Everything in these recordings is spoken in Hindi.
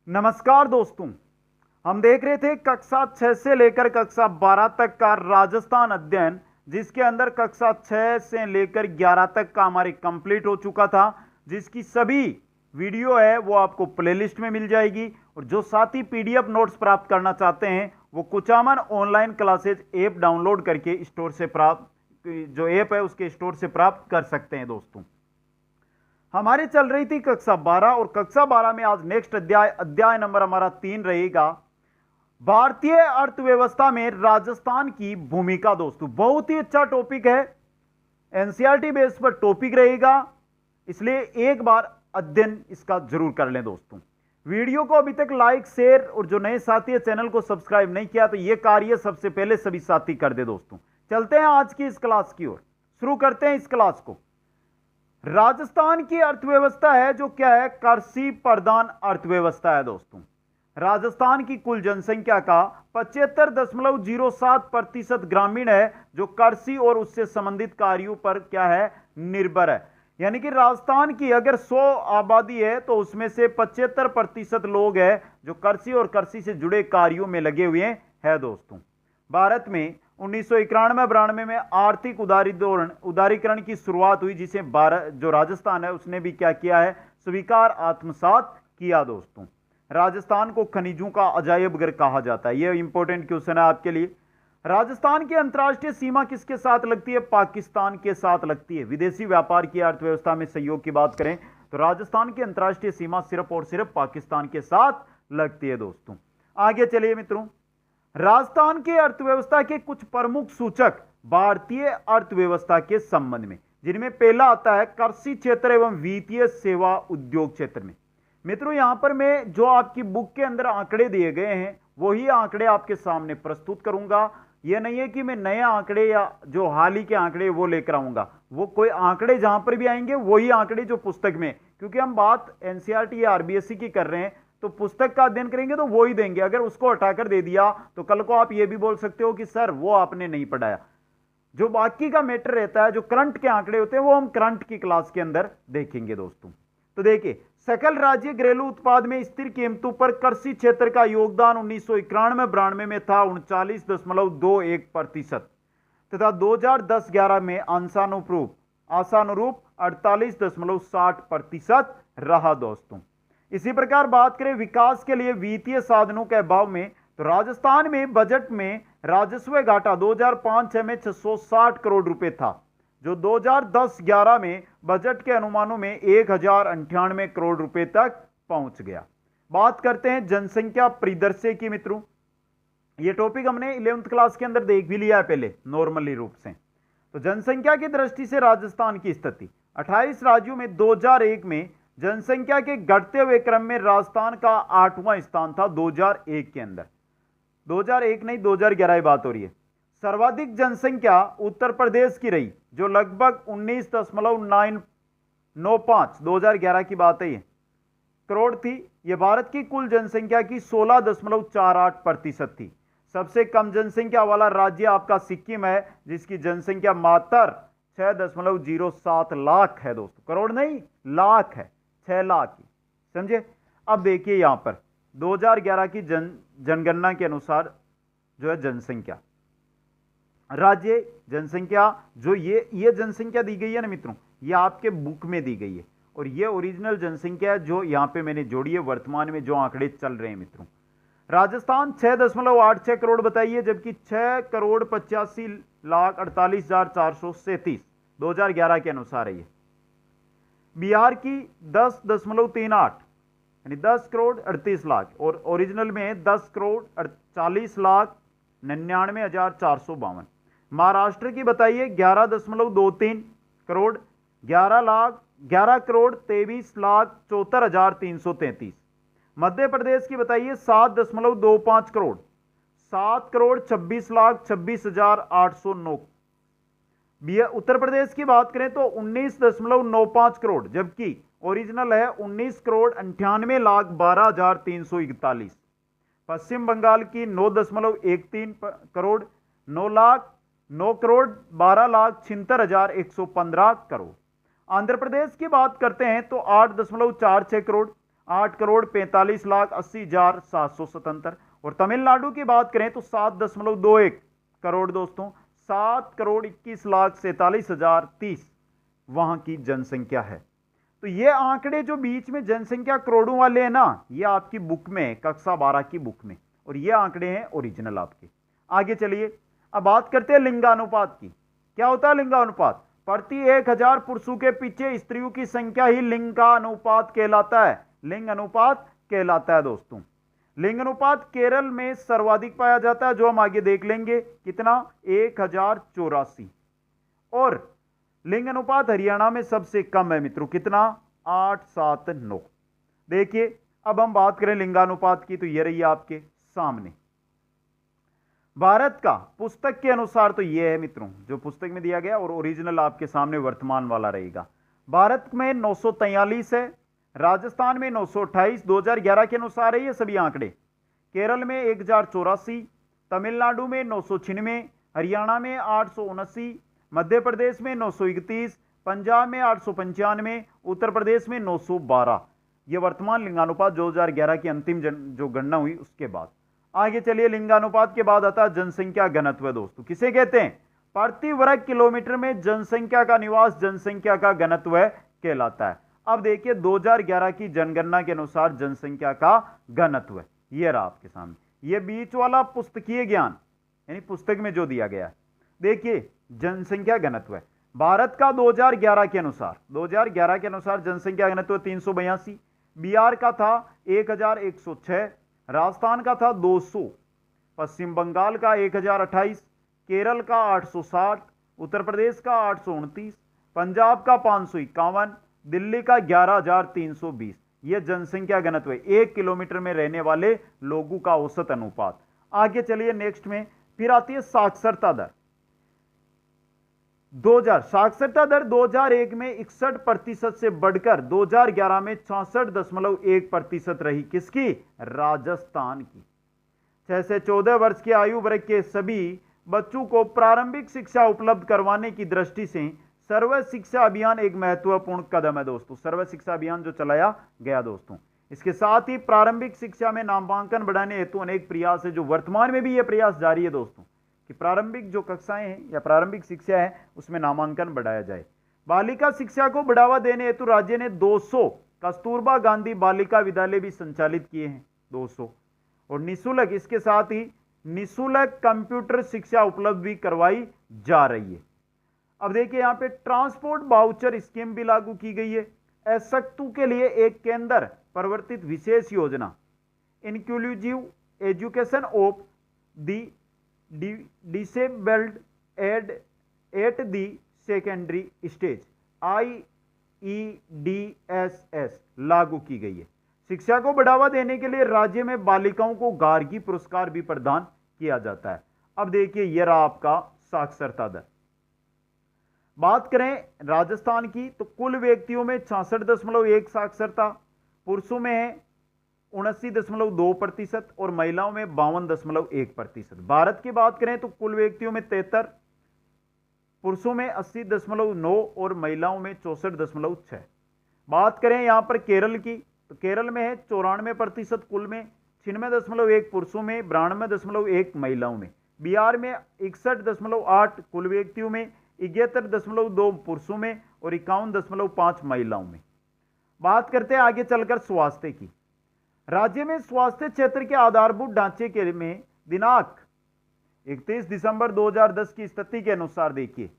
नमस्कार दोस्तों। हम देख रहे थे कक्षा 6 से लेकर कक्षा 12 तक का राजस्थान अध्ययन, जिसके अंदर कक्षा 6 से लेकर 11 तक का हमारे कंप्लीट हो चुका था, जिसकी सभी वीडियो है वो आपको प्लेलिस्ट में मिल जाएगी। और जो साथ ही पीडीएफ नोट्स प्राप्त करना चाहते हैं वो Kuchaman online classes app download करके स्टोर से प्राप्त, जो ऐप है उसके स्टोर से प्राप्त कर सकते हैं। दोस्तों, हमारी चल रही थी कक्षा 12 और कक्षा 12 में आज नेक्स्ट अध्याय नंबर हमारा 3 रहेगा, भारतीय अर्थव्यवस्था में राजस्थान की भूमिका। दोस्तों, बहुत ही अच्छा टॉपिक है, एनसीईआरटी बेस पर टॉपिक रहेगा, इसलिए एक बार अध्ययन इसका जरूर कर लें। दोस्तों, वीडियो को अभी तक लाइक शेयर और जो नए साथी है चैनल को सब्सक्राइब नहीं किया तो यह कार्य सबसे पहले सभी साथी कर दे। दोस्तों, चलते हैं आज की इस क्लास की ओर, शुरू करते हैं इस क्लास को। राजस्थान की अर्थव्यवस्था है जो क्या है, कृषि प्रधान अर्थव्यवस्था है। दोस्तों, राजस्थान की कुल जनसंख्या का 75.07% ग्रामीण है, जो कृषि और उससे संबंधित कार्यों पर क्या है, निर्भर है। यानी कि राजस्थान की अगर 100 आबादी है तो उसमें से 75% लोग हैं जो कृषि और कृषि से जुड़े कार्यों में लगे हुए हैं। दोस्तों, भारत में 1991-92 में आर्थिक उदारीकरण की शुरुआत हुई, जिसे भारत जो राजस्थान है उसने भी क्या किया है, स्वीकार आत्मसात किया। दोस्तों, राजस्थान को खनिजों का अजायब घर कहा जाता है। यह इंपॉर्टेंट क्वेश्चन है आपके लिए। राजस्थान की अंतर्राष्ट्रीय सीमा किसके साथ लगती है, पाकिस्तान के साथ लगती है। विदेशी व्यापार की अर्थव्यवस्था में सहयोग की बात करें तो राजस्थान की अंतर्राष्ट्रीय सीमा सिर्फ और सिर्फ पाकिस्तान के साथ लगती है। दोस्तों, आगे चलिए मित्रों, राजस्थान की अर्थव्यवस्था के कुछ प्रमुख सूचक भारतीय अर्थव्यवस्था के संबंध में, जिनमें पहला आता है कृषि क्षेत्र एवं वित्तीय सेवा उद्योग क्षेत्र में। मित्रों, यहां पर मैं जो आपकी बुक के अंदर आंकड़े दिए गए हैं वही आंकड़े आपके सामने प्रस्तुत करूंगा। यह नहीं है कि मैं नए आंकड़े या जो हाल ही के आंकड़े वो लेकर आऊंगा। वो कोई आंकड़े जहां पर भी आएंगे वही आंकड़े जो पुस्तक में, क्योंकि हम बात एनसीईआरटी या आरबीएसई की कर रहे हैं तो पुस्तक का अध्ययन करेंगे तो वो ही देंगे। अगर उसको हटाकर दे दिया तो कल को आप ये भी बोल सकते हो कि सर वो आपने नहीं पढ़ाया। जो बाकी का मैटर रहता है, जो करंट के आंकड़े होते हैं, वो हम करंट की क्लास के अंदर देखेंगे। दोस्तों, तो देखिए, सकल राज्य घरेलू उत्पाद में स्थिर कीमतों पर कृषि क्षेत्र का योगदान 1991-92 में था 39.21% तथा 2010-11 में आशानुरूप 48.60% रहा। दोस्तों, इसी प्रकार बात करें विकास के लिए वित्तीय साधनों के अभाव में तो राजस्थान में बजट में राजस्व घाटा 2005-6 में 660 करोड़ रुपए था, जो 2010-11 में बजट के अनुमानों में 1098 करोड़ रुपए तक पहुंच गया। बात करते हैं जनसंख्या परिदृश्य की। मित्रों, यह टॉपिक हमने 11th क्लास के अंदर देख भी लिया है पहले नॉर्मली रूप से। तो जनसंख्या की दृष्टि से राजस्थान की स्थिति 28 राज्यों में 2001 में जनसंख्या के घटते हुए क्रम में राजस्थान का 8वां स्थान था 2001 के अंदर। 2001 नहीं, 2011 की बात हो रही है। सर्वाधिक जनसंख्या उत्तर प्रदेश की रही, जो लगभग 19.995 2011 की बात है, ये करोड़ थी। यह भारत की कुल जनसंख्या की 16.48% थी। सबसे कम जनसंख्या वाला राज्य आपका सिक्किम है, जिसकी जनसंख्या मात्र 6.07 लाख है। दोस्तों, करोड़ नहीं, लाख है, 6 लाख ही, समझे। अब देखिए यहां पर 2011 की जनगणना के अनुसार जो है जनसंख्या, राज्य जनसंख्या, जो ये जनसंख्या दी गई है ना मित्रों, ये आपके बुक में दी गई है और ये ओरिजिनल जनसंख्या है जो यहां पे मैंने जोड़ी है वर्तमान में जो आंकड़े चल रहे हैं। मित्रों, राजस्थान 6.86 करोड़ बताइए, जबकि 6,85,48,437 2011 के अनुसार है ये। बिहार की 10.38 यानी 10 करोड़ 38 लाख और ओरिजिनल में 10 करोड़ 40,99,452। महाराष्ट्र की बताइए 11.23 करोड़ 11 करोड़ 23,74,333। मध्य प्रदेश की बताइए 7.25 करोड़ 7 करोड़ 26,26,809। उत्तर प्रदेश की बात करें तो 19.95 करोड़, जबकि ओरिजिनल है 19 करोड़ 98,12,341। पश्चिम बंगाल की 9.13 करोड़ 9 करोड़ 12,76,115 करोड़। आंध्र प्रदेश की बात करते हैं तो 8.46 करोड़ 8,45,80,777। और तमिलनाडु की बात करें तो 7.21 करोड़ दोस्तों, 7,21,47,030 वहां की जनसंख्या है। तो ये आंकड़े जो बीच में जनसंख्या करोड़ों वाले हैं ना, ये आपकी बुक में, कक्षा 12 की बुक में, और ये आंकड़े हैं ओरिजिनल आपके। आगे चलिए, अब बात करते हैं लिंगानुपात की। क्या होता है लिंगानुपात? प्रति 1,000 पुरुषों के पीछे स्त्रियों की संख्या ही लिंगानुपात कहलाता है। लिंग अनुपात कहलाता है दोस्तों। लिंग अनुपात केरल में सर्वाधिक पाया जाता है, जो हम आगे देख लेंगे। कितना? 1,084। और लिंग अनुपात हरियाणा में सबसे कम है मित्रों। कितना? 879। देखिए, अब हम बात करें लिंगानुपात की, तो ये रही आपके सामने। भारत का पुस्तक के अनुसार तो ये है मित्रों, जो पुस्तक में दिया गया, और ओरिजिनल आपके सामने वर्तमान वाला रहेगा। भारत में 943 है, राजस्थान में 928, 2011 के अनुसार है ये सभी आंकड़े। केरल में 1,084, तमिलनाडु में 996, हरियाणा में 879, मध्य प्रदेश में 931, पंजाब में 895, उत्तर प्रदेश में 912। यह वर्तमान लिंगानुपात 2011 की अंतिम जो गणना हुई उसके बाद। आगे चलिए, लिंगानुपात के बाद आता है जनसंख्या घनत्व दोस्तों। किसे कहते हैं? प्रति वर्ग किलोमीटर में जनसंख्या का निवास जनसंख्या का घनत्व कहलाता है। अब देखिए 2011 की जनगणना के अनुसार जनसंख्या का घनत्व, यह रहा आपके सामने। यह बीच वाला पुस्तकीय ज्ञान, यानी पुस्तक में जो दिया गया है। देखिए जनसंख्या घनत्व भारत का 2011 के अनुसार जनसंख्या घनत्व 382। बिहार का था 1,106, राजस्थान का था 200, पश्चिम बंगाल का 1,028, केरल का 860, उत्तर प्रदेश का 829, पंजाब का 551, दिल्ली का 11,320। यह जनसंख्या घनत्व 1 किलोमीटर में रहने वाले लोगों का औसत अनुपात। आगे चलिए नेक्स्ट में, फिर आती है साक्षरता दर। 2000 साक्षरता दर 2001 में 61% से बढ़कर 2011 में 66.1% रही। किसकी? राजस्थान की। 6 से 14 वर्ष की आयु वर्ग के सभी बच्चों को प्रारंभिक शिक्षा उपलब्ध करवाने की दृष्टि से सर्व शिक्षा अभियान एक महत्वपूर्ण कदम है दोस्तों। सर्व शिक्षा अभियान जो चलाया गया दोस्तों, इसके साथ ही प्रारंभिक शिक्षा में नामांकन बढ़ाने हेतु अनेक प्रयास है, जो वर्तमान में भी यह प्रयास जारी है दोस्तों, कि प्रारंभिक जो कक्षाएं हैं या प्रारंभिक शिक्षा है उसमें नामांकन बढ़ाया जाए। बालिका शिक्षा को बढ़ावा देने हेतु राज्य ने 200 कस्तूरबा गांधी बालिका विद्यालय भी संचालित किए हैं, 200। और निःशुल्क, इसके साथ ही निःशुल्क कंप्यूटर शिक्षा उपलब्ध भी करवाई जा रही है। अब देखिए यहां पे ट्रांसपोर्ट वाउचर स्कीम भी लागू की गई है। अशक्तों के लिए एक केंद्र प्रवर्तित विशेष योजना, inclusive education of the disabled at the secondary stage, IEDSS लागू की गई है। शिक्षा को बढ़ावा देने के लिए राज्य में बालिकाओं को गार्गी पुरस्कार भी प्रदान किया जाता है। अब देखिए यह रहा आपका साक्षरता दर। बात करें राजस्थान की, तो कुल व्यक्तियों में 66.1 साक्षरता, पुरुषों में है 79.2% और महिलाओं में 52.1%। भारत की बात करें तो कुल व्यक्तियों में 73, पुरुषों में 80.9 और महिलाओं में 64.6। बात करें यहां पर केरल की, तो केरल में है 94% कुल में, 96.1 पुरुषों में, 92.1 महिलाओं में। बिहार में 61.8 कुल व्यक्तियों में, 71.2 पुरुषों में और 51.5 महिलाओं में। बात करते हैं आगे चलकर स्वास्थ्य की। राज्य में स्वास्थ्य क्षेत्र के आधारभूत ढांचे के में दिनांक 31 दिसंबर 2010 की स्थिति के अनुसार देखिए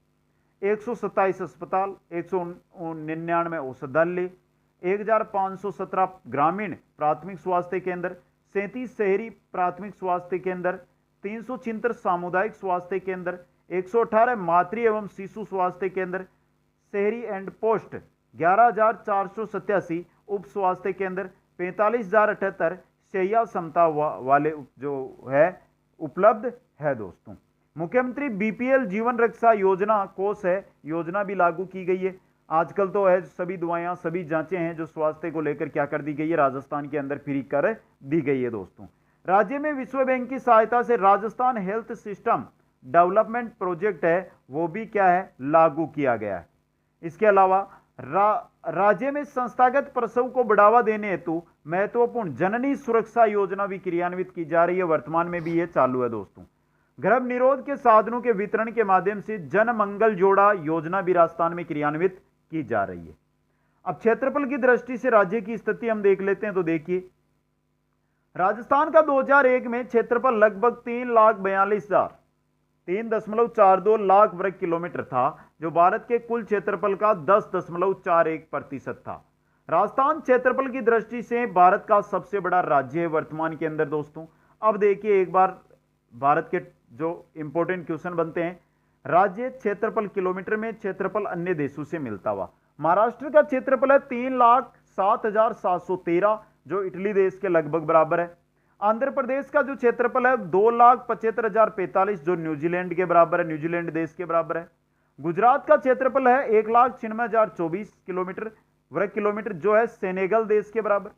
127 अस्पताल, 199 औषधालय, 1517 ग्रामीण प्राथमिक स्वास्थ्य केंद्र, 37 शहरी प्राथमिक स्वास्थ्य केंद्र, 376 सामुदायिक स्वास्थ्य केंद्र, 118 मातृ एवं शिशु स्वास्थ्य केंद्र, शहरी एंड पोस्ट 11,487 उप स्वास्थ्य केंद्र, 45,078 शैय्या क्षमता वाले जो है उपलब्ध है दोस्तों। मुख्यमंत्री बीपीएल जीवन रक्षा योजना कोष है, योजना भी लागू की गई है। आजकल तो है सभी दवाएं, सभी जांचें हैं जो स्वास्थ्य को लेकर क्या कर दी गई है, राजस्थान के अंदर फ्री कर दी गई है दोस्तों। राज्य में विश्व बैंक की सहायता से Rajasthan health system development project है, वो भी क्या है, लागू किया गया है। इसके अलावा राज्य में संस्थागत प्रसव को बढ़ावा देने हेतु महत्वपूर्ण जननी सुरक्षा योजना भी क्रियान्वित की जा रही है। वर्तमान में भी यह चालू है दोस्तों। गर्भ निरोध के साधनों के वितरण के माध्यम से जन मंगल जोड़ा योजना भी राजस्थान में क्रियान्वित की जा रही है। अब क्षेत्रफल की दृष्टि से राज्य की स्थिति हम देख लेते हैं। तो देखिए, राजस्थान का 2001 में क्षेत्रफल लगभग 3,42 लाख वर्ग किलोमीटर था, जो भारत के कुल क्षेत्रफल का 10.41% था। राजस्थान क्षेत्रफल की दृष्टि से भारत का सबसे बड़ा राज्य है वर्तमान के अंदर दोस्तों। अब देखिए एक बार भारत के जो इंपॉर्टेंट क्वेश्चन बनते हैं, राज्य क्षेत्रफल किलोमीटर में, क्षेत्रफल अन्य देशों से मिलता हुआ। महाराष्ट्र का क्षेत्रफल है 3,07,713, जो इटली देश के लगभग बराबर है। आंध्र प्रदेश का जो क्षेत्रफल है 2,75,045, जो न्यूजीलैंड के बराबर है, न्यूजीलैंड देश के बराबर है। गुजरात का क्षेत्रफल है 1,96,024 किलोमीटर वर्ग किलोमीटर, जो है सेनेगल देश के बराबर।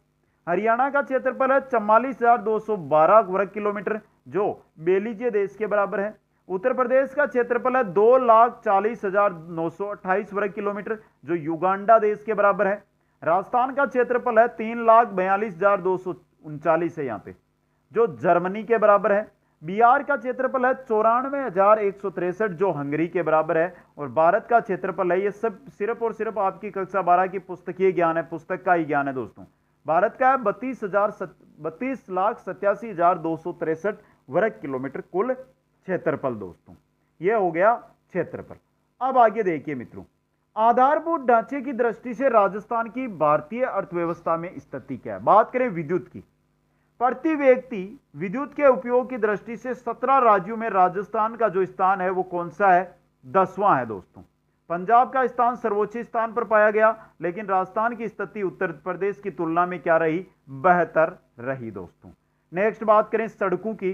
हरियाणा का क्षेत्रफल है 44,212 वर्ग किलोमीटर, जो बेलीजे देश के बराबर है। उत्तर प्रदेश का क्षेत्रफल है 2,40,928 वर्ग किलोमीटर, जो युगांडा देश के बराबर है। राजस्थान का क्षेत्रफल है 3,42,239 है यहाँ पे, जो जर्मनी के बराबर है। बिहार का क्षेत्रफल है 94,163, जो हंगरी के बराबर है। और भारत का क्षेत्रफल है, ये सब सिर्फ और सिर्फ आपकी कक्षा 12 की पुस्तकीय ज्ञान है, पुस्तक का ही ज्ञान है दोस्तों। भारत का है 32,87,263 वर्ग किलोमीटर कुल क्षेत्रफल दोस्तों। यह हो गया क्षेत्रफल। अब आगे देखिए मित्रों, आधारभूत ढांचे की दृष्टि से राजस्थान की भारतीय अर्थव्यवस्था में स्थिति क्या है। बात करें विद्युत की, प्रति व्यक्ति विद्युत के उपयोग की दृष्टि से 17 राज्यों में राजस्थान का जो स्थान है वो कौन सा है, 10वां है दोस्तों। पंजाब का स्थान सर्वोच्च स्थान पर पाया गया, लेकिन राजस्थान की स्थिति उत्तर प्रदेश की तुलना में क्या रही, बेहतर रही दोस्तों। नेक्स्ट बात करें सड़कों की,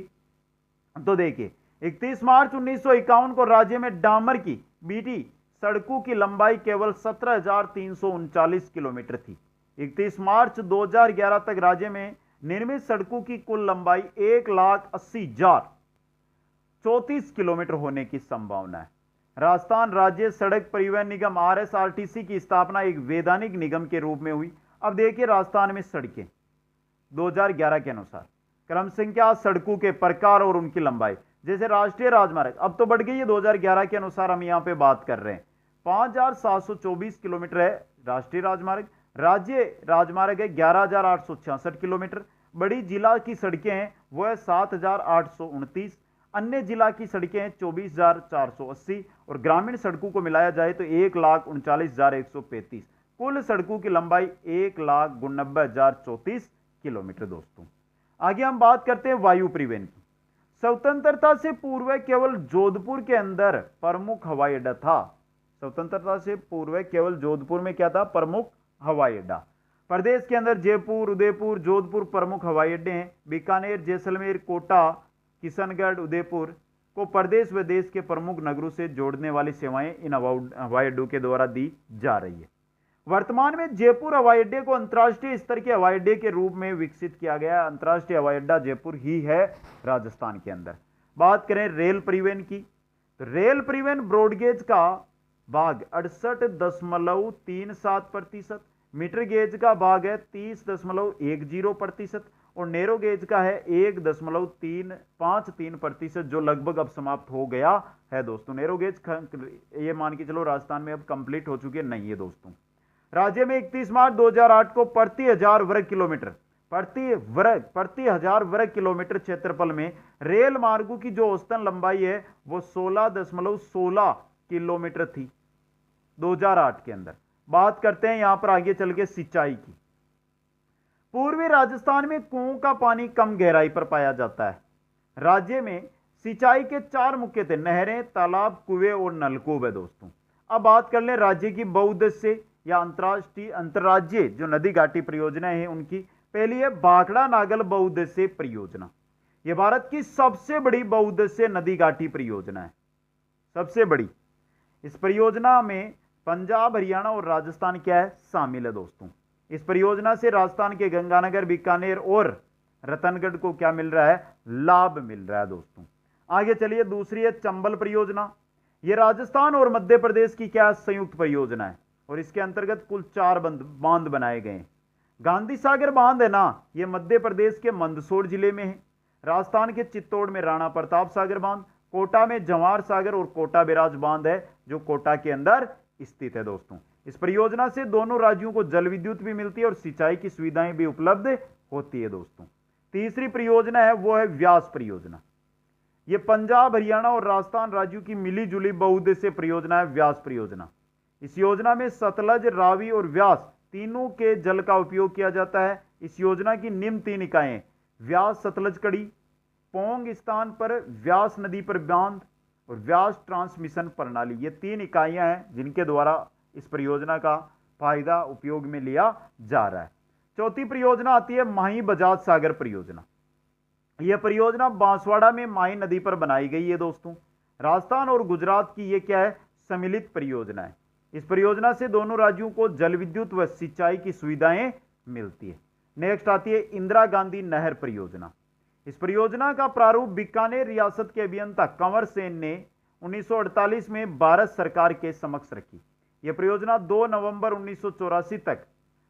तो देखिए 31 मार्च 1951 को राज्य में डामर की बीटी सड़कों की लंबाई केवल 17,339 किलोमीटर थी। 31 मार्च 2011 तक राज्य में निर्मित सड़कों की कुल लंबाई 1,80,034 किलोमीटर होने की संभावना है। राजस्थान राज्य सड़क परिवहन निगम RSRTC की स्थापना एक वैधानिक निगम के रूप में हुई। अब देखिए राजस्थान में सड़कें 2011 के अनुसार क्रम संख्या, सड़कों के प्रकार और उनकी लंबाई। जैसे राष्ट्रीय राजमार्ग अब तो बढ़ गई है, 2011 के अनुसार हम यहां पे बात कर रहे हैं, 5,724 किलोमीटर है राष्ट्रीय राजमार्ग। राज्य राजमार्ग है 11,866 किलोमीटर। बड़ी जिला की सड़कें हैं वो है 7,829, अन्य जिला की सड़कें हैं 24,480, और ग्रामीण सड़कों को मिलाया जाए तो 1,39,135। कुल सड़कों की लंबाई 1,89,034 किलोमीटर दोस्तों। आगे हम बात करते हैं वायु परिवहन की। स्वतंत्रता से पूर्व केवल जोधपुर के अंदर प्रमुख हवाई अड्डा था। स्वतंत्रता से पूर्व केवल जोधपुर में क्या था, प्रमुख हवाई अड्डा। प्रदेश के अंदर जयपुर, उदयपुर, जोधपुर प्रमुख हवाई अड्डे हैं। बीकानेर, जैसलमेर, कोटा, किशनगढ़, उदयपुर को प्रदेश व देश के प्रमुख नगरों से जोड़ने वाली सेवाएं इन हवाई अड्डों के द्वारा दी जा रही है। वर्तमान में जयपुर हवाई अड्डे को अंतर्राष्ट्रीय स्तर के हवाई अड्डे के रूप में विकसित किया गया है। अंतर्राष्ट्रीय हवाई अड्डा जयपुर ही है राजस्थान के अंदर। बात करें रेल परिवहन की, तो रेल परिवहन ब्रॉडगेज का भाग 68.37%, मीटर गेज का भाग है 30.10%, और नैरो गेज का है 1.353%, जो लगभग अब समाप्त हो गया है दोस्तों। नैरो गेज ये मान के चलो राजस्थान में अब कंप्लीट हो चुकी है, नहीं है दोस्तों। राज्य में 31 मार्च 2008 को प्रति हजार वर्ग किलोमीटर क्षेत्रफल में रेल मार्गों की जो औसतन लंबाई है वो 16.16 किलोमीटर थी 2008 के अंदर। बात करते हैं यहां पर आगे चल के सिंचाई की। पूर्वी राजस्थान में कुओं का पानी कम गहराई पर पाया जाता है। राज्य में सिंचाई के 4 मुख्य थे, नहरें, तालाब, कुएं और नलकूप है दोस्तों। अब बात कर लें राज्य की बहुउद्देश्य या अंतरराज्यीय जो नदी घाटी परियोजनाएं हैं उनकी। पहली है भाखड़ा नागल बहुउद्देश्य परियोजना। यह भारत की सबसे बड़ी बहुउद्देश्य नदी घाटी परियोजना है, सबसे बड़ी। इस परियोजना में पंजाब, हरियाणा और राजस्थान क्या है, शामिल है दोस्तों। इस परियोजना से राजस्थान के गंगानगर, बीकानेर और रतनगढ़ को क्या मिल रहा है, लाभ मिल रहा है दोस्तों। आगे चलिए, दूसरी है चंबल परियोजना। यह राजस्थान और मध्य प्रदेश की क्या संयुक्त परियोजना है। और इसके अंतर्गत कुल 4 बांध बनाए गए हैं। गांधी सागर बांध है ना, यह मध्य प्रदेश के मंदसौर जिले में है। राजस्थान के चित्तौड़ में राणा प्रताप सागर बांध, कोटा में जवाहर सागर और कोटा बैराज बांध है जो कोटा के अंदर स्थित है दोस्तों। इस परियोजना से दोनों राज्यों को जल विद्युत भी मिलती है और सिंचाई की सुविधाएं भी उपलब्ध होती है दोस्तों। तीसरी परियोजना है वो है व्यास परियोजना। यह पंजाब, हरियाणा और राजस्थान राज्यों की मिली जुली बहुउद्देश्यीय परियोजना है व्यास परियोजना। इस योजना में सतलज, रावी और व्यास तीनों के जल का उपयोग किया जाता है। इस योजना की निम्न 3 इकाइयां: व्यास सतलज कड़ी, पोंग स्थान पर व्यास नदी पर बांध और व्यास ट्रांसमिशन प्रणाली। ये 3 इकाइयां हैं जिनके द्वारा इस परियोजना का फायदा उपयोग में लिया जा रहा है। चौथी परियोजना आती है माही बजाज सागर परियोजना। यह परियोजना बांसवाड़ा में माही नदी पर बनाई गई है दोस्तों। राजस्थान और गुजरात की यह क्या है, सम्मिलित परियोजना है। इस परियोजना से दोनों राज्यों को जल विद्युत व सिंचाई की सुविधाएं मिलती है। नेक्स्ट आती है इंदिरा गांधी नहर परियोजना। इस परियोजना का प्रारूप बीकानेर रियासत के अभियंता कंवर सेन ने 1948 में भारत सरकार के समक्ष रखी। यह परियोजना 2 नवंबर 1984 तक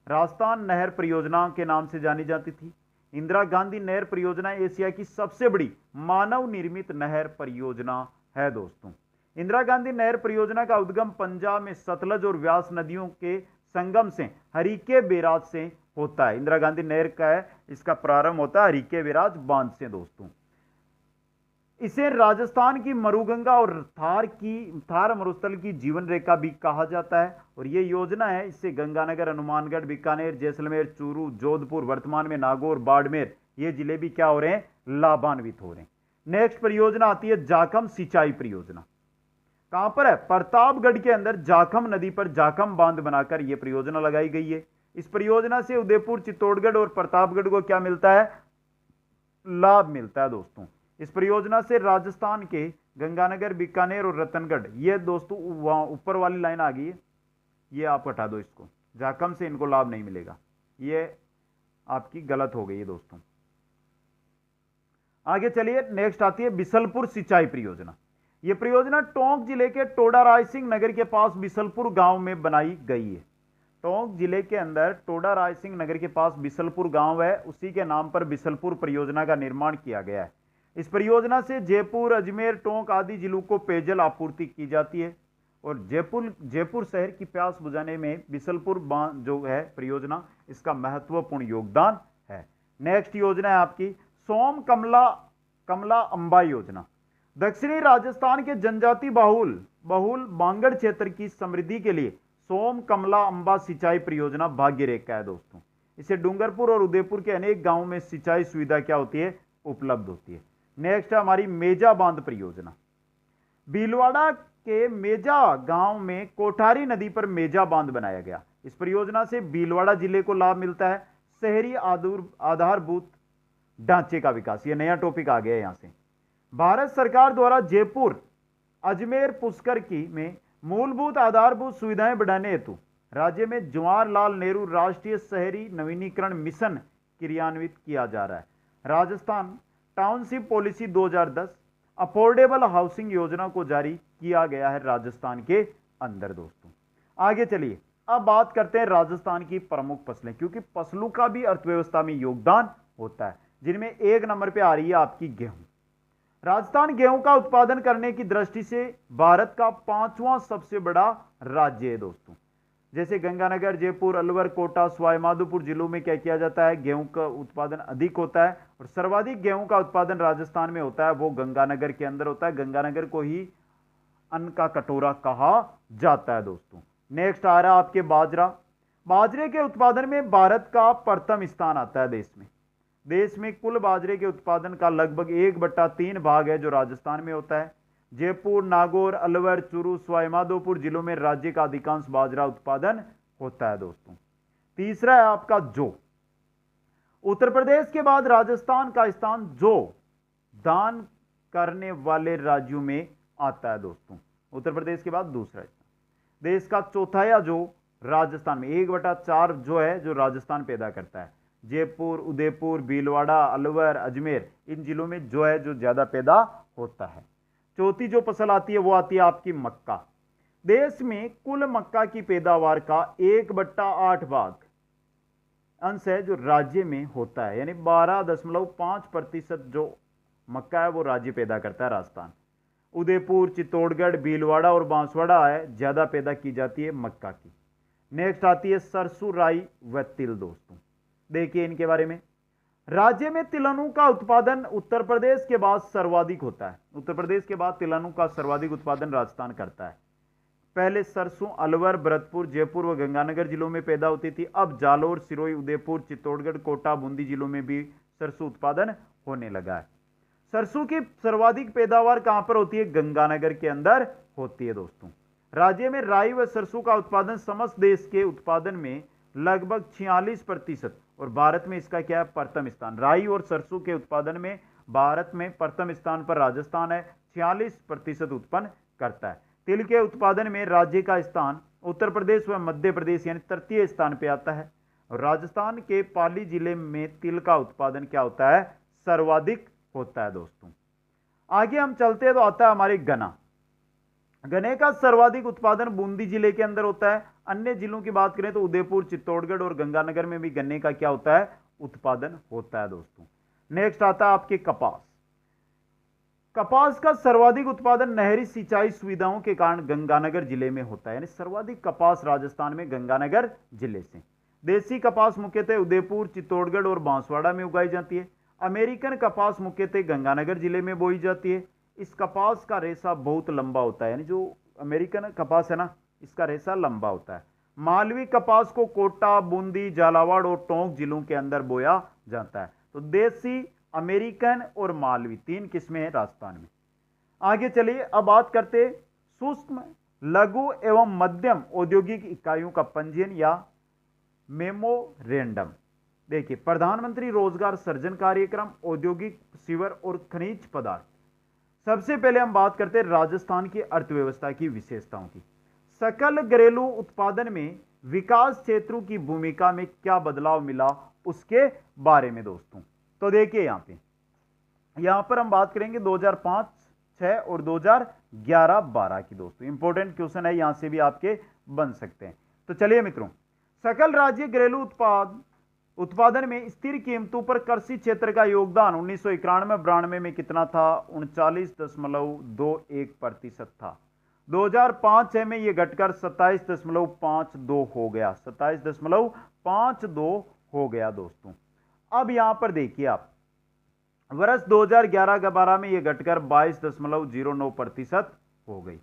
राजस्थान नहर परियोजना के नाम से जानी जाती थी। इंदिरा गांधी नहर परियोजना एशिया की सबसे बड़ी मानव निर्मित नहर परियोजना है दोस्तों। इंदिरा गांधी नहर परियोजना का उद्गम पंजाब में सतलज और व्यास नदियों के संगम से हरीके बैराज से होता है। इंदिरा गांधी नहर का है, इसका प्रारंभ होता है हरीके बैराज बांध से दोस्तों। इसे राजस्थान की मरुगंगा और थार मरुस्थल की जीवन रेखा भी कहा जाता है। और यह योजना है, इससे गंगानगर, हनुमानगढ़, बीकानेर, जैसलमेर, चूरू, जोधपुर, वर्तमान में नागौर, बाड़मेर, ये जिले भी क्या हो रहे हैं, लाभान्वित हो रहे हैं। नेक्स्ट परियोजना आती है जाखम सिंचाई परियोजना। कहां पर है, प्रतापगढ़ के अंदर जाखम नदी पर जाखम बांध बनाकर यह परियोजना लगाई गई है। इस परियोजना से उदयपुर, चित्तौड़गढ़ और प्रतापगढ़ को क्या मिलता है, लाभ मिलता है दोस्तों। इस परियोजना से राजस्थान के गंगानगर, बीकानेर और रतनगढ़, ये दोस्तों वहां ऊपर वाली लाइन आ गई है, ये आप हटा दो इसको, जाखम से इनको लाभ नहीं मिलेगा, ये आपकी गलत हो गई है दोस्तों। आगे चलिए, नेक्स्ट आती है बिसलपुर सिंचाई परियोजना। यह परियोजना टोंक जिले के टोडा राय सिंह नगर के पास बिसलपुर गांव में बनाई गई है। टोंक जिले के अंदर टोडा राय सिंह नगर के पास बिसलपुर गांव है, उसी के नाम पर बिसलपुर परियोजना का निर्माण किया गया है। इस परियोजना से जयपुर, अजमेर, टोंक आदि जिलों को पेयजल आपूर्ति की जाती है और जयपुर शहर की प्यास बुझाने में बिसलपुर बांध जो है परियोजना, इसका महत्वपूर्ण योगदान है। नेक्स्ट योजना है आपकी सोम कमला अंबा योजना। दक्षिणी राजस्थान के जनजाति बहुल बांगड़ क्षेत्र की समृद्धि के लिए सोम कमला अंबा सिंचाई परियोजना भाग्य रेखा है दोस्तों। इसे डूंगरपुर और उदयपुर के अनेक गांवों में सिंचाई सुविधा क्या होती है, उपलब्ध होती है। नेक्स्ट है हमारी मेजा बांध परियोजना। भीलवाड़ा के मेजा गांव में कोठारी नदी पर मेजा बांध बनाया गया। इस परियोजना से भीलवाड़ा जिले को लाभ मिलता है। शहरी आधारभूत ढांचे का विकास, यह नया टॉपिक आ गया यहां से। भारत सरकार द्वारा जयपुर, अजमेर, पुष्कर की में मूलभूत आधारभूत सुविधाएं बढ़ाने हेतु राज्य में जवाहरलाल नेहरू राष्ट्रीय शहरी नवीनीकरण मिशन क्रियान्वित किया जा रहा है। Rajasthan township policy 2010 affordable housing योजना को जारी किया गया है राजस्थान के अंदर दोस्तों। आगे चलिए, अब बात करते हैं राजस्थान की प्रमुख फसलें, क्योंकि फसलों का भी अर्थव्यवस्था में योगदान होता है, जिनमें 1 नंबर पे आ रही है आपकी गेहूं। राजस्थान गेहूं का उत्पादन करने की दृष्टि से भारत का 5वां सबसे बड़ा राज्य है दोस्तों। जैसे गंगानगर, जयपुर, अलवर, कोटा, सवाई माधोपुर जिलों में क्या किया जाता है, गेहूं का उत्पादन अधिक होता है और सर्वाधिक गेहूं का उत्पादन राजस्थान में होता है, वो गंगानगर के अंदर होता है। गंगानगर को ही अन्न का कटोरा कहा जाता है दोस्तों। नेक्स्ट आ रहा है आपके बाजरे के उत्पादन में भारत का प्रथम स्थान आता है देश में कुल बाजरे के उत्पादन का लगभग 1/3 भाग है जो राजस्थान में होता है। जयपुर, नागौर, अलवर, चूरू, सवाई माधोपुर जिलों में राज्य का अधिकांश बाजरा उत्पादन होता है दोस्तों। तीसरा है आपका जौ। उत्तर प्रदेश के बाद राजस्थान का स्थान जौ दान करने वाले राज्यों में आता है दोस्तों। उत्तर प्रदेश के बाद दूसरा स्थान। देश का चौथाया जौ राजस्थान में 1/4 जो है जो राजस्थान पैदा करता है। जयपुर, उदयपुर, भीलवाड़ा, अलवर, अजमेर, इन जिलों में जो ज्यादा पैदा होता है। चौथी जो फसल आती है वो आती है आपकी मक्का। देश में कुल मक्का की पैदावार का 1/8 भाग अंश है जो राज्य में होता है, यानी 12.5% जो मक्का है वो राज्य पैदा करता है राजस्थान। उदयपुर, चित्तौड़गढ़, भीलवाड़ा और बांसवाड़ा है ज्यादा पैदा की जाती है मक्का की। नेक्स्ट आती है सरसों, राई व तिल दोस्तों। देखिए इनके बारे में। राज्य में तिलहनों का उत्पादन उत्तर प्रदेश के बाद सर्वाधिक होता है। उत्तर प्रदेश के बाद तिलहनों का सर्वाधिक उत्पादन राजस्थान करता है। पहले सरसों अलवर, भरतपुर, जयपुर व गंगानगर जिलों में पैदा होती थी। अब जालोर, सिरोही, उदयपुर, चित्तौड़गढ़, कोटा, बूंदी जिलों में भी सरसों उत्पादन होने लगा है। सरसों की सर्वाधिक पैदावार कहां पर होती है? गंगानगर के अंदर होती है दोस्तों। राज्य में राई व सरसों का उत्पादन समस्त देश के उत्पादन में लगभग 46% और भारत में इसका क्या है? प्रथम स्थान। राई और सरसों के उत्पादन में भारत में प्रथम स्थान पर राजस्थान है, 46% उत्पन्न करता है। तिल के उत्पादन में राज्य का स्थान उत्तर प्रदेश व मध्य प्रदेश यानी तृतीय स्थान पे आता है। और राजस्थान के पाली जिले में तिल का उत्पादन क्या होता है? सर्वाधिक होता है दोस्तों। आगे हम चलते हैं तो आता है हमारे गन्ना। गन्ने का सर्वाधिक उत्पादन बूंदी जिले के अंदर होता है। अन्य जिलों की बात करें तो उदयपुर, चित्तौड़गढ़ और गंगानगर में भी गन्ने का क्या होता है? उत्पादन होता है दोस्तों। नेक्स्ट आता है आपके कपास। कपास का सर्वाधिक उत्पादन नहरी सिंचाई सुविधाओं के कारण गंगानगर जिले में होता है, यानी सर्वाधिक कपास राजस्थान में गंगानगर जिले से। देसी कपास मुख्यतः उदयपुर, चित्तौड़गढ़ और बांसवाड़ा में उगाई जाती है। अमेरिकन कपास मुख्यतः गंगानगर जिले में बोई जाती है। इस कपास का रेशा बहुत लंबा होता है, यानी जो अमेरिकन कपास है ना, इसका रेशा लंबा होता है। मालवी कपास को कोटा, बूंदी, झालावाड़ और टोंक जिलों के अंदर बोया जाता है। तो देसी, अमेरिकन और मालवी 3 किस्में हैं राजस्थान में। आगे चलिए अब बात करते सूक्ष्म, लघु एवं मध्यम औद्योगिक इकाइयों का पंजीयन या मेमोरेंडम। देखिए, प्रधानमंत्री रोजगार सृजन कार्यक्रम, औद्योगिक, सीवर और खनिज पदार्थ। सबसे पहले हम बात करते हैं राजस्थान की अर्थव्यवस्था की विशेषताओं की। सकल घरेलू उत्पादन में विकास क्षेत्रों की भूमिका में क्या बदलाव मिला उसके बारे में दोस्तों। तो देखिए यहां पर हम बात करेंगे 2005, 6 और 2011-12 की दोस्तों। इंपॉर्टेंट क्वेश्चन है, यहां से भी आपके बन सकते हैं। तो चलिए मित्रों, सकल राज्य घरेलू उत्पादन में स्थिर कीमतों पर कृषि क्षेत्र का योगदान 1991-92 में कितना था? 39.21% था। 2005-6 में यह घटकर 27.52 हो गया, 27.52 हो गया दोस्तों। अब यहां पर देखिए आप, वर्ष 2011-12 में यह घटकर 22.09% हो गई।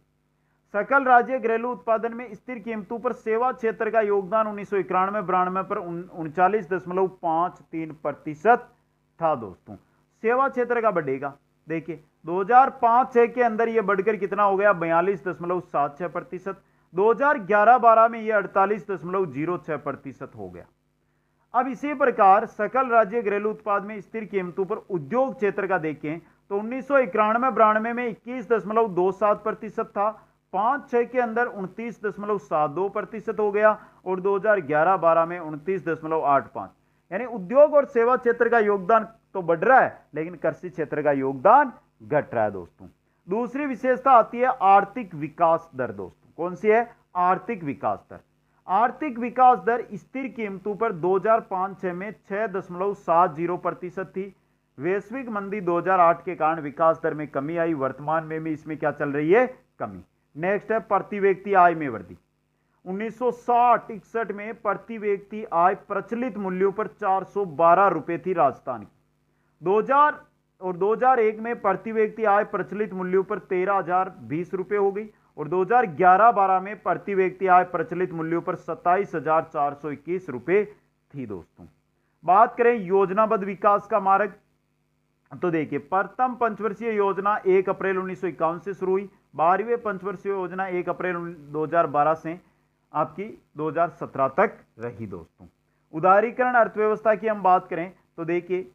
सकल राज्य घरेलू उत्पादन में स्थिर कीमतों पर सेवा क्षेत्र का योगदान 1991-92 पर 39.53% था दोस्तों। सेवा क्षेत्र का बढ़ेगा, देखिए 2005-6 के अंदर यह बढ़कर कितना हो गया? 42.76%। 2011-12 में यह 48.06% हो गया। अब इसी प्रकार सकल राज्य घरेलू उत्पाद में स्थिर कीमतों पर उद्योग क्षेत्र का देखें तो 1991-92 में 21.27% था। 5-6 के अंदर 29.72% हो गया और 2011-12 में 29.85। यानी उद्योग और सेवा क्षेत्र का योगदान तो बढ़ रहा है, लेकिन कृषि क्षेत्र का योगदान घट रहा है दोस्तों। दूसरी विशेषता आती है आर्थिक विकास दर दोस्तों। कौन सी है? आर्थिक विकास दर। आर्थिक विकास दर स्थिर कीमतों पर 2005-6 में 6.70% थी। वैश्विक मंदी 2008 के कारण विकास दर में कमी आई। वर्तमान में भी इसमें क्या चल रही है? कमी। नेक्स्ट है प्रति व्यक्ति आय में वृद्धि। 1960-61 में प्रति व्यक्ति आय प्रचलित मूल्यों पर 412 रुपए थी राजस्थान की। 2000 और 2001 में प्रति व्यक्ति आय प्रचलित मूल्यों पर 13,020 रुपए हो गई और 2011-12 में प्रति व्यक्ति आय प्रचलित मूल्यों पर 27,421 रुपए थी दोस्तों। बात करें योजनाबद्ध विकास का मार्ग, तो देखिए प्रथम पंचवर्षीय योजना 1 अप्रैल 1951 से शुरू हुई। 12वीं पंचवर्षीय योजना 1 अप्रैल 2012 से आपकी 2017 तक रही दोस्तों। उदारीकरण अर्थव्यवस्था की हम बात करें तो देखिए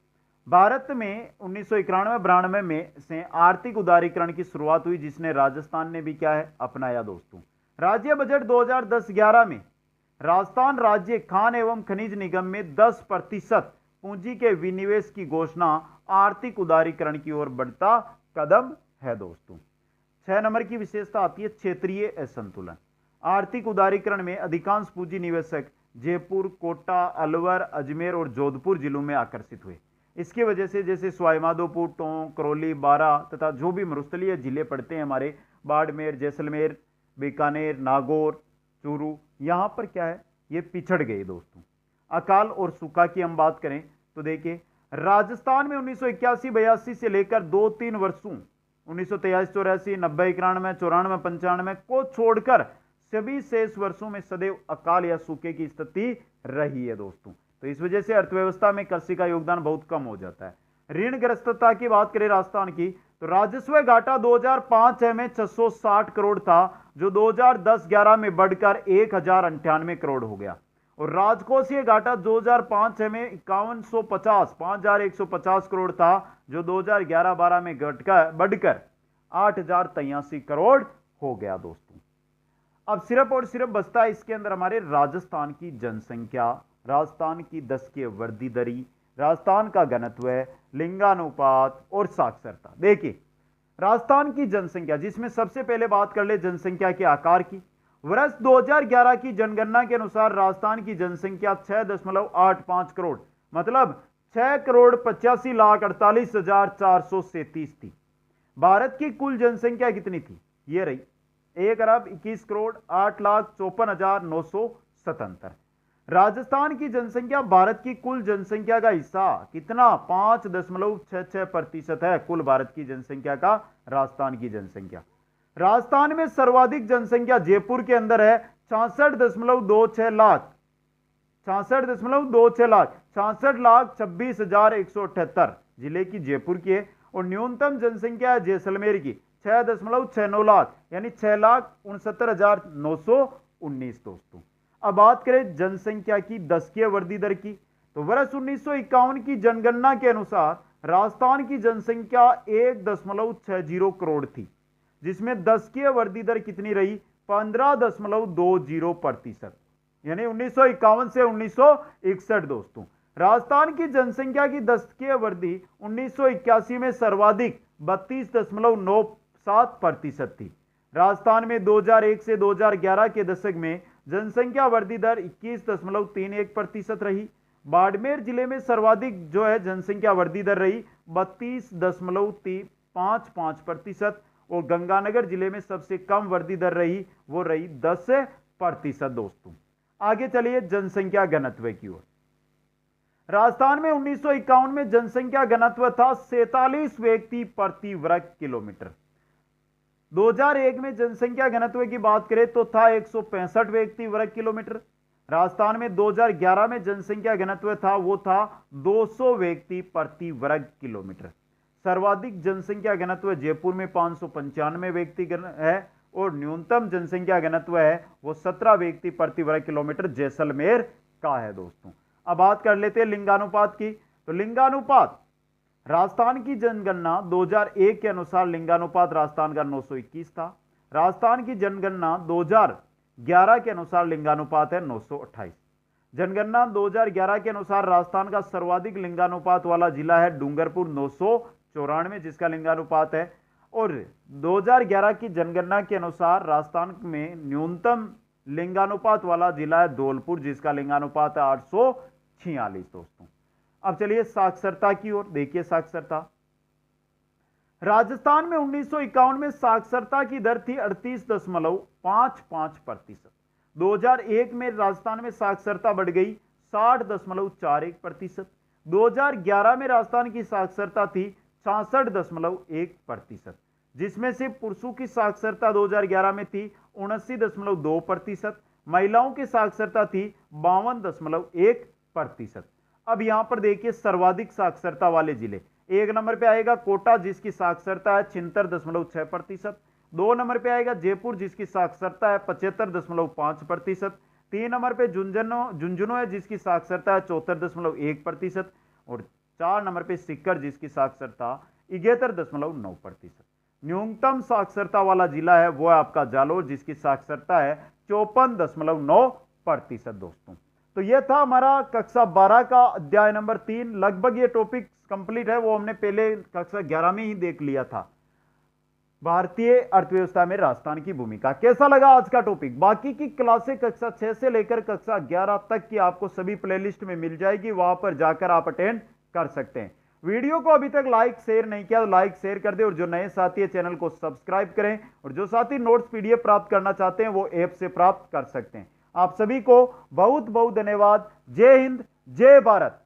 भारत में 1991-92 में से आर्थिक उदारीकरण की शुरुआत हुई, जिसने राजस्थान ने भी क्या है? अपनाया दोस्तों। राज्य बजट 2010-11 में राजस्थान राज्य खान एवं खनिज निगम में 10% पूंजी के विनिवेश की घोषणा आर्थिक उदारीकरण की ओर बढ़ता कदम है दोस्तों। 6 नंबर की विशेषता आती है क्षेत्रीय असंतुलन। आर्थिक उदारीकरण में अधिकांश पूंजी निवेशक जयपुर, कोटा, अलवर, अजमेर और जोधपुर जिलों में आकर्षित हुए। इसकी वजह से जैसे सवाईमाधोपुर, टोंक, करौली, बारां तथा जो भी मरुस्थलीय जिले पड़ते हैं हमारे, बाड़मेर, जैसलमेर, बीकानेर, नागौर, चूरू, यहाँ पर क्या है, ये पिछड़ गए दोस्तों। अकाल और सूखा की हम बात करें तो देखिए, राजस्थान में 1981-82 से लेकर 2-3 वर्षों 1983-84, 90-91, 94-95 को छोड़कर सभी शेष वर्षों में सदैव अकाल या सूखे की स्थिति रही है दोस्तों। तो इस वजह से अर्थव्यवस्था में कृषि का योगदान बहुत कम हो जाता है। ऋणग्रस्तता की बात करें राजस्थान की, तो राजस्व घाटा 2005-6 में 660 करोड़ था, जो 2010-11 में बढ़कर 1098 करोड़ हो गया। और राजकोषीय घाटा 2005-6 में 5150 करोड़ था, जो 2011-12 में बढ़कर 8083 करोड़ हो गया दोस्तों। अब सिर्फ और सिर्फ बचता है इसके अंदर हमारे राजस्थान की जनसंख्या, राजस्थान की दशकीय वृद्धि दरी, राजस्थान का घनत्व, लिंगानुपात और साक्षरता। देखिए, राजस्थान की जनसंख्या, जिसमें सबसे पहले बात कर ले जनसंख्या के आकार की। वर्ष 2011 की जनगणना के अनुसार राजस्थान की जनसंख्या 6.85 करोड़, मतलब 6,85,48,437 थी। भारत की कुल जनसंख्या कितनी थी? ये रही 1,21,08,54,977। राजस्थान की जनसंख्या भारत की कुल जनसंख्या का हिस्सा कितना? 5.66% है कुल भारत की जनसंख्या का राजस्थान की जनसंख्या। राजस्थान में सर्वाधिक जनसंख्या जयपुर के अंदर है 66.26 लाख, 66,26,26,178 जिले की जयपुर की है। और न्यूनतम जनसंख्या है जैसलमेर की 6.69 लाख, यानी 6,69,919 दोस्तों। अब बात करें जनसंख्या की दशकीय वृद्धि दर की, तो वर्ष 1951 की जनगणना के अनुसार राजस्थान की जनसंख्या 1.60 करोड़ थी, जिसमें दशकीय वृद्धि दर कितनी रही? 15.20%, यानी 1951 से 1961 दोस्तों। राजस्थान की जनसंख्या की दशकीय वृद्धि 1981 में सर्वाधिक 32.97% थी। राजस्थान में 2001 से 2011 के दशक में जनसंख्या वृद्धि दर 21.31% रही। बाड़मेर जिले में सर्वाधिक जो है जनसंख्या वृद्धि दर रही 32.55%, और गंगानगर जिले में सबसे कम वृद्धि दर रही, वो रही 10% दोस्तों। आगे चलिए जनसंख्या घनत्व की ओर। राजस्थान में 1951 में जनसंख्या घनत्व था 47 व्यक्ति प्रति वर्ग किलोमीटर। 2001 में जनसंख्या घनत्व की बात करें तो था 165 व्यक्ति वर्ग किलोमीटर। राजस्थान में 2011 में जनसंख्या घनत्व था, वो था 200 व्यक्ति प्रति वर्ग किलोमीटर। सर्वाधिक जनसंख्या घनत्व जयपुर में 595 व्यक्ति है, और न्यूनतम जनसंख्या घनत्व है वो 17 व्यक्ति प्रति वर्ग किलोमीटर जैसलमेर का है दोस्तों। अब बात कर लेते हैं लिंगानुपात की, तो लिंगानुपात राजस्थान की जनगणना 2001 के अनुसार लिंगानुपात राजस्थान का 921 था। राजस्थान की जनगणना 2011 के अनुसार लिंगानुपात है 928। जनगणना 2011 के अनुसार राजस्थान का सर्वाधिक लिंगानुपात वाला जिला है डूंगरपुर 994, जिसका लिंगानुपात है। और 2011 की जनगणना के अनुसार राजस्थान में न्यूनतम लिंगानुपात वाला जिला है धौलपुर, जिसका लिंगानुपात है 846 दोस्तों। अब चलिए साक्षरता की ओर। देखिए साक्षरता, राजस्थान में 1951 में साक्षरता की दर थी 38.55%। 2001 में राजस्थान में साक्षरता बढ़ गई 60.41%। 2011 में राजस्थान की साक्षरता थी 66.1%, जिसमें से पुरुषों की साक्षरता 2011 में थी 79.2%, महिलाओं की साक्षरता थी 52.1%। अब यहां पर देखिए सर्वाधिक साक्षरता वाले जिले, एक नंबर पे आएगा कोटा जिसकी साक्षरता है 76.6%। 2 नंबर पे आएगा जयपुर जिसकी साक्षरता है 75.5%। 3 नंबर पे झुंझुनू है जिसकी साक्षरता है 74.1%। और 4 नंबर पे सीकर जिसकी साक्षरता 71.9%। न्यूनतम साक्षरता वाला जिला है वो है आपका जालोर जिसकी साक्षरता है 54.9% दोस्तों। तो यह था हमारा कक्षा 12 का अध्याय नंबर 3। लगभग ये टॉपिक कंप्लीट है, वो हमने पहले कक्षा 11 में ही देख लिया था। भारतीय अर्थव्यवस्था में राजस्थान की भूमिका। कैसा लगा आज का टॉपिक? बाकी की क्लासें कक्षा 6 से लेकर कक्षा 11 तक की आपको सभी प्लेलिस्ट में मिल जाएगी, वहां पर जाकर आप अटेंड कर सकते हैं। वीडियो को अभी तक लाइक शेयर नहीं किया तो लाइक शेयर कर दें, और जो नए साथी है चैनल को सब्सक्राइब करें, और जो साथी नोट्स पीडीएफ प्राप्त करना चाहते हैं वो ऐप से प्राप्त कर सकते हैं। आप सभी को बहुत बहुत धन्यवाद। जय हिंद, जय भारत।